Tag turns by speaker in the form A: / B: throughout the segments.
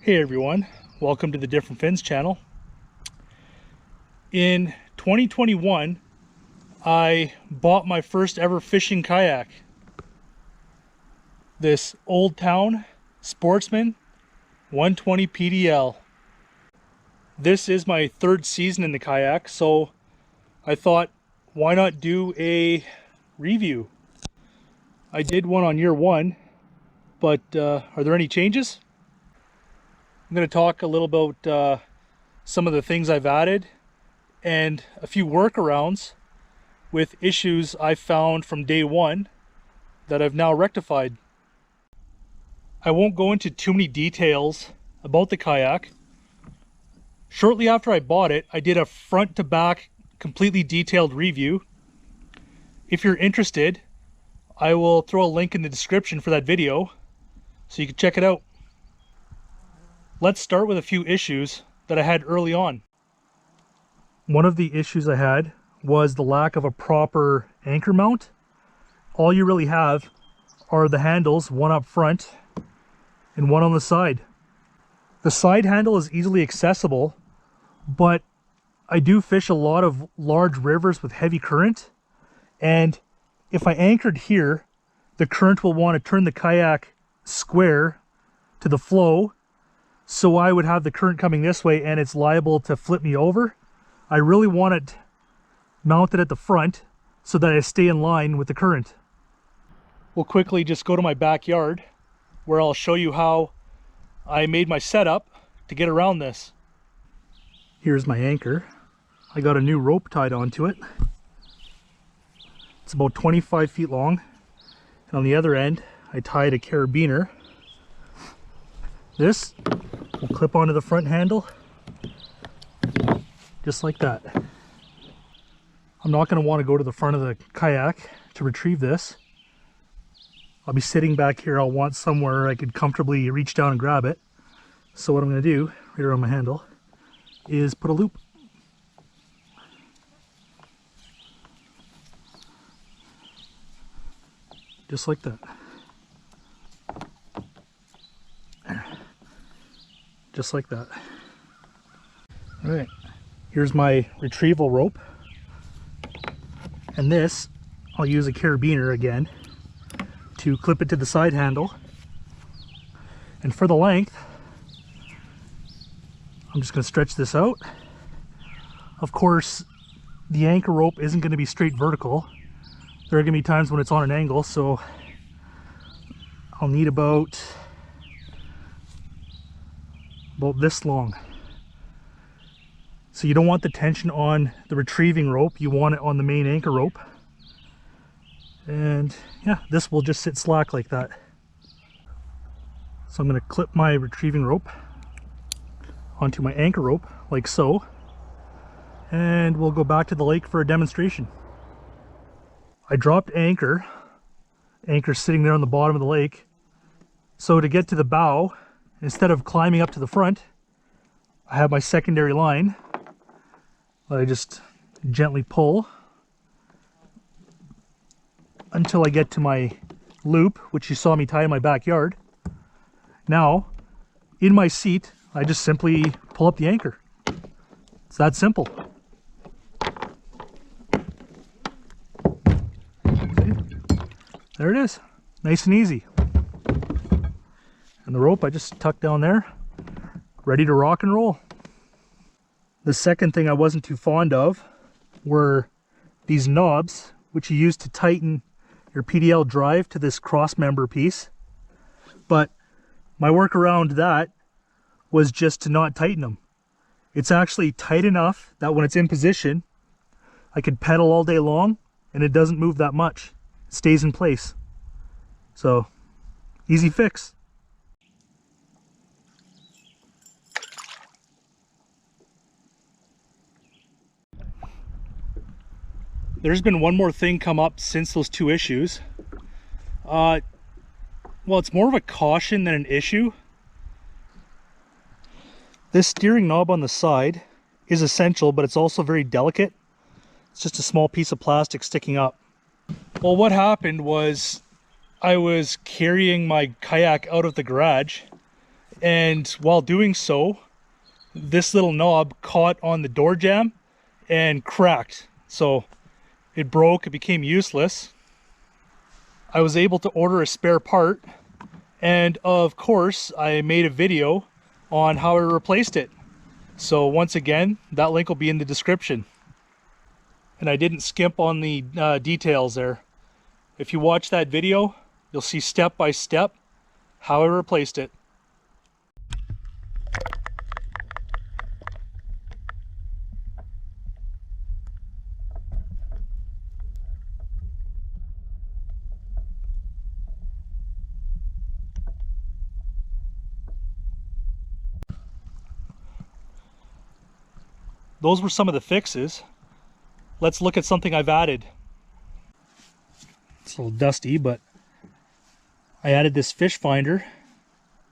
A: Hey everyone, welcome to the Different Fins channel. In 2021, I bought my first ever fishing kayak. This Old Town Sportsman 120 PDL. This is my third season in the kayak, so I thought, why not do a review? I did one on year one, but are there any changes? I'm going to talk a little about some of the things I've added and a few workarounds with issues I found from day one that I've now rectified. I won't go into too many details about the kayak. Shortly after I bought it, I did a front to back completely detailed review. If you're interested, I will throw a link in the description for that video so you can check it out. Let's start with a few issues that I had early on. One of the issues I had was the lack of a proper anchor mount. All you really have are the handles, one up front and one on the side. The side handle is easily accessible, but I do fish a lot of large rivers with heavy current, and if I anchored here, the current will want to turn the kayak square to the flow, so I would have the current coming this way and it's liable to flip me over. I really want it mounted at the front so that I stay in line with the current. We'll quickly just go to my backyard where I'll show you how I made my setup to get around this. Here's my anchor. I got a new rope tied onto it. It's about 25 feet long. And on the other end, I tied a carabiner. This will clip onto the front handle, just like that. I'm not going to want to go to the front of the kayak to retrieve this. I'll be sitting back here. I'll want somewhere I could comfortably reach down and grab it. So what I'm going to do, right around my handle, is put a loop. Just like that. There. Just like that. All right, here's my retrieval rope. And this, I'll use a carabiner again to clip it to the side handle. And for the length, I'm just going to stretch this out. Of course, the anchor rope isn't going to be straight vertical. There are going to be times when it's on an angle, so I'll need about this long. So you don't want the tension on the retrieving rope, you want it on the main anchor rope. And yeah, this will just sit slack like that. So I'm going to clip my retrieving rope onto my anchor rope like so, and we'll go back to the lake for a demonstration. I dropped anchor sitting there on the bottom of the lake. So to get to the bow, instead of climbing up to the front, I have my secondary line that I just gently pull until I get to my loop, which you saw me tie in my backyard. Now, in my seat, I just simply pull up the anchor. It's that simple. Okay. There it is, nice and easy. And the rope I just tucked down there, ready to rock and roll. The second thing I wasn't too fond of were these knobs, which you use to tighten your PDL drive to this cross member piece. But my workaround that was just to not tighten them. It's actually tight enough that when it's in position, I could pedal all day long and it doesn't move that much. It stays in place. So, easy fix. There's been one more thing come up since those two issues. Well, it's more of a caution than an issue. This steering knob on the side is essential, but it's also very delicate. It's just a small piece of plastic sticking up. Well, what happened was I was carrying my kayak out of the garage and while doing so, this little knob caught on the door jamb and cracked. So it broke, it became useless. I was able to order a spare part, and of course I made a video on how I replaced it. So once again, that link will be in the description. And I didn't skimp on the details there. If you watch that video, you'll see step by step how I replaced it. Those were some of the fixes. Let's look at something I've added. It's a little dusty, but I added this fish finder.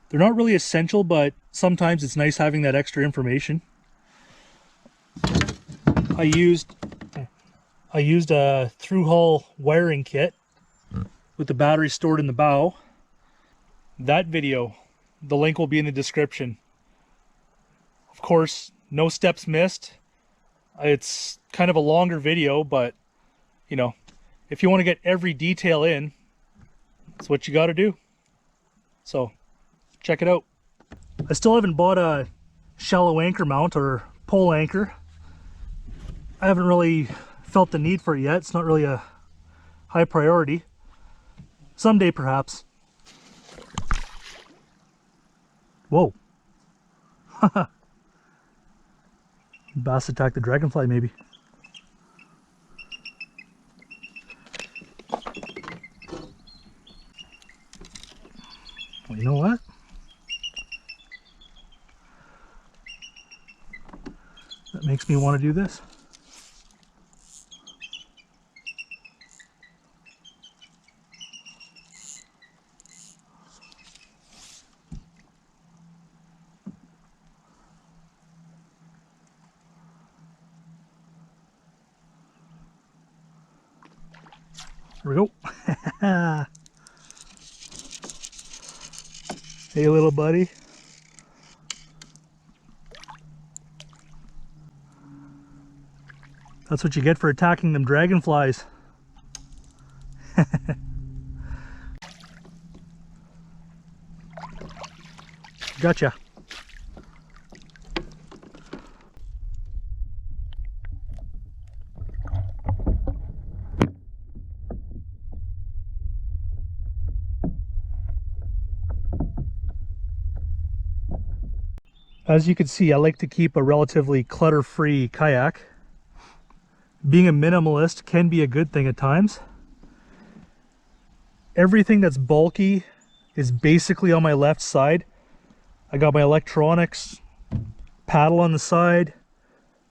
A: They're not really essential, but sometimes it's nice having that extra information. I used a through-hull wiring kit with the battery stored in the bow. That video, the link will be in the description. Of course, no steps missed. It's kind of a longer video, but you know, if you want to get every detail in, that's what you got to do. So check it out. I still haven't bought a shallow anchor mount or pole anchor. I haven't really felt the need for it yet. It's not really a high priority. Someday perhaps. Whoa. Bass attacked the dragonfly maybe. Well, you know what? That makes me want to do this. There we go. Hey, little buddy. That's what you get for attacking them dragonflies. Gotcha. As you can see, I like to keep a relatively clutter-free kayak. Being a minimalist can be a good thing at times. Everything that's bulky is basically on my left side. I got my electronics, paddle on the side,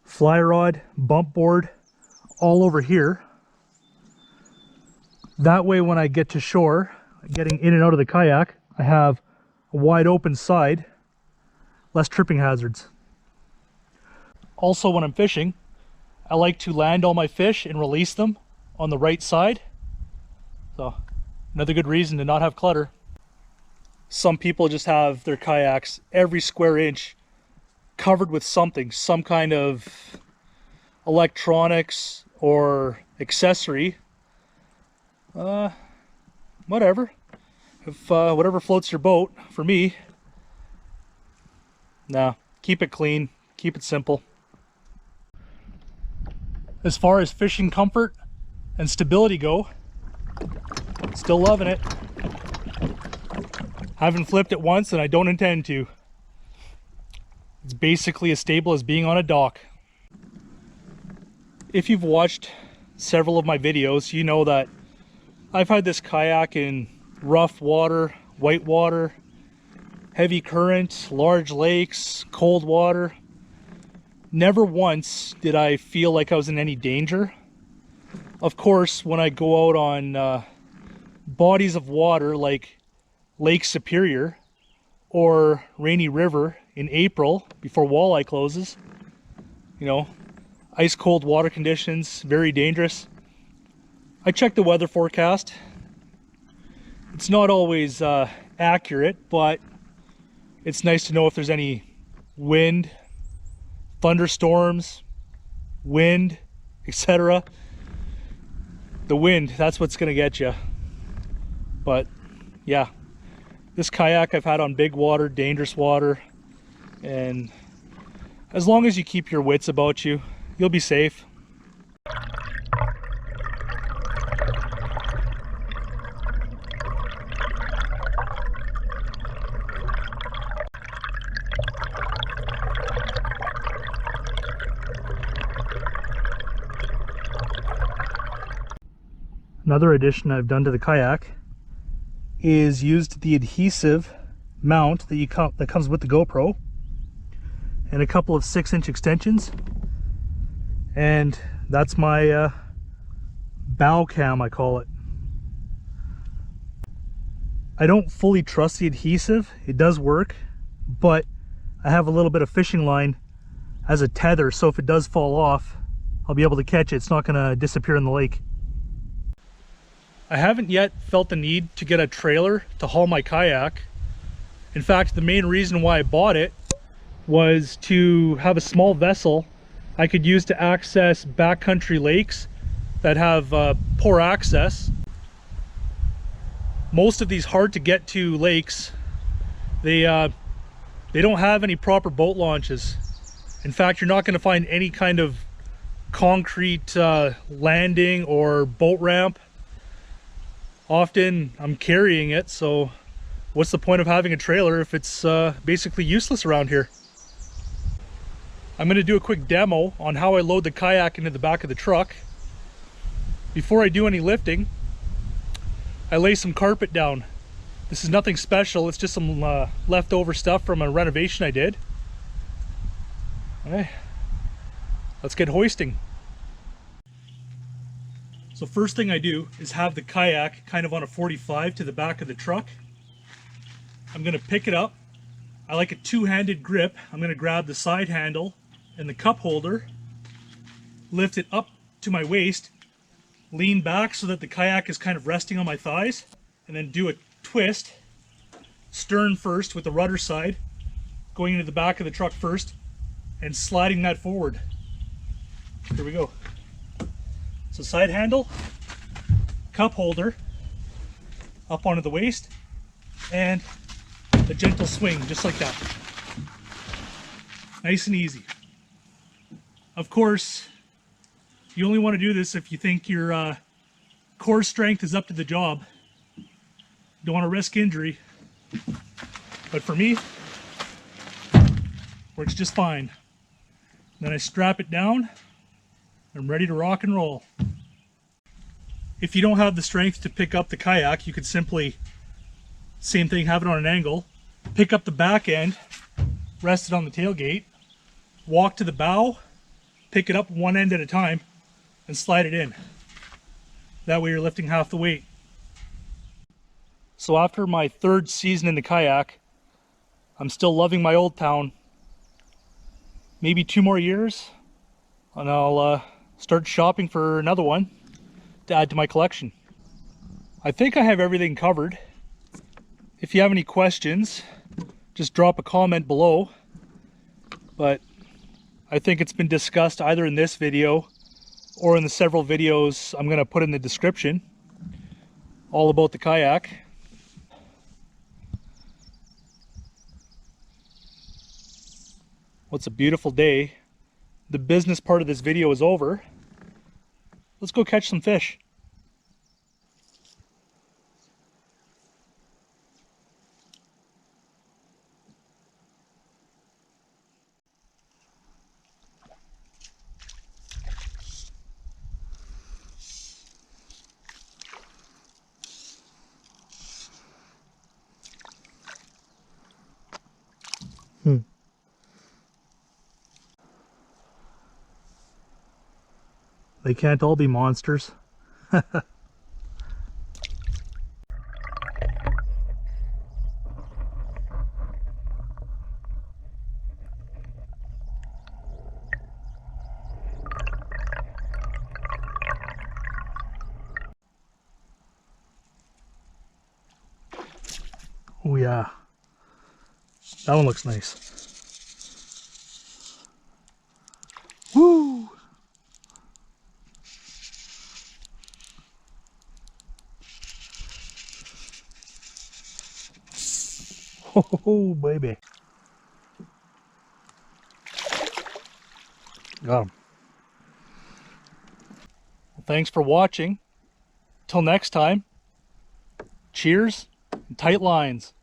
A: fly rod, bump board, all over here. That way when I get to shore, getting in and out of the kayak, I have a wide open side. Less tripping hazards. Also, when I'm fishing, I like to land all my fish and release them on the right side. So, another good reason to not have clutter. Some people just have their kayaks every square inch covered with something, some kind of electronics or accessory. Whatever. If whatever floats your boat. For me, nah, keep it clean, keep it simple. As far as fishing comfort and stability go, still loving it. Haven't flipped it once and I don't intend to. It's basically as stable as being on a dock. If you've watched several of my videos, you know that I've had this kayak in rough water, white water, heavy current, large lakes, cold water. Never once did I feel like I was in any danger. Of course, when I go out on bodies of water like Lake Superior or Rainy River in April before walleye closes, you know, ice cold water conditions, very dangerous. I check the weather forecast. It's not always accurate, but It's nice to know if there's any wind, thunderstorms, wind, etc. The wind, that's what's gonna get you. But yeah, this kayak I've had on big water, dangerous water, and as long as you keep your wits about you, you'll be safe. Another addition I've done to the kayak is used the adhesive mount that comes with the GoPro and a couple of 6-inch extensions, and that's my bow cam, I call it. I don't fully trust the adhesive. It does work, but I have a little bit of fishing line as a tether, so if it does fall off, I'll be able to catch it. It's not going to disappear in the lake. I haven't yet felt the need to get a trailer to haul my kayak. In fact, the main reason why I bought it was to have a small vessel I could use to access backcountry lakes that have poor access. Most of these hard to get to lakes, they don't have any proper boat launches. In fact, you're not going to find any kind of concrete landing or boat ramp. Often I'm carrying it, so what's the point of having a trailer if it's basically useless around here? I'm going to do a quick demo on how I load the kayak into the back of the truck. Before I do any lifting, I lay some carpet down. This is nothing special, it's just some leftover stuff from a renovation I did. Okay, let's get hoisting. So first thing I do is have the kayak kind of on a 45 to the back of the truck. I'm going to pick it up. I like a two-handed grip. I'm going to grab the side handle and the cup holder, lift it up to my waist, lean back so that the kayak is kind of resting on my thighs, and then do a twist, stern first with the rudder side, going into the back of the truck first, and sliding that forward. Here we go. So side handle, cup holder, up onto the waist, and a gentle swing, just like that. Nice and easy. Of course, you only want to do this if you think your core strength is up to the job. Don't want to risk injury. But for me, works just fine. Then I strap it down. I'm ready to rock and roll. If you don't have the strength to pick up the kayak, you could simply, same thing, have it on an angle, pick up the back end, rest it on the tailgate, walk to the bow, pick it up one end at a time, and slide it in. That way you're lifting half the weight. So after my third season in the kayak, I'm still loving my Old Town. Maybe 2 more years, and I'll start shopping for another one to add to my collection. I think I have everything covered. If you have any questions, just drop a comment below. But I think it's been discussed either in this video or in the several videos I'm going to put in the description all about the kayak. Well, it's a beautiful day. The business part of this video is over. Let's go catch some fish. They can't all be monsters. Oh yeah. That one looks nice. Woo! Oh, baby. Got him. Well, thanks for watching. Till next time, cheers and tight lines.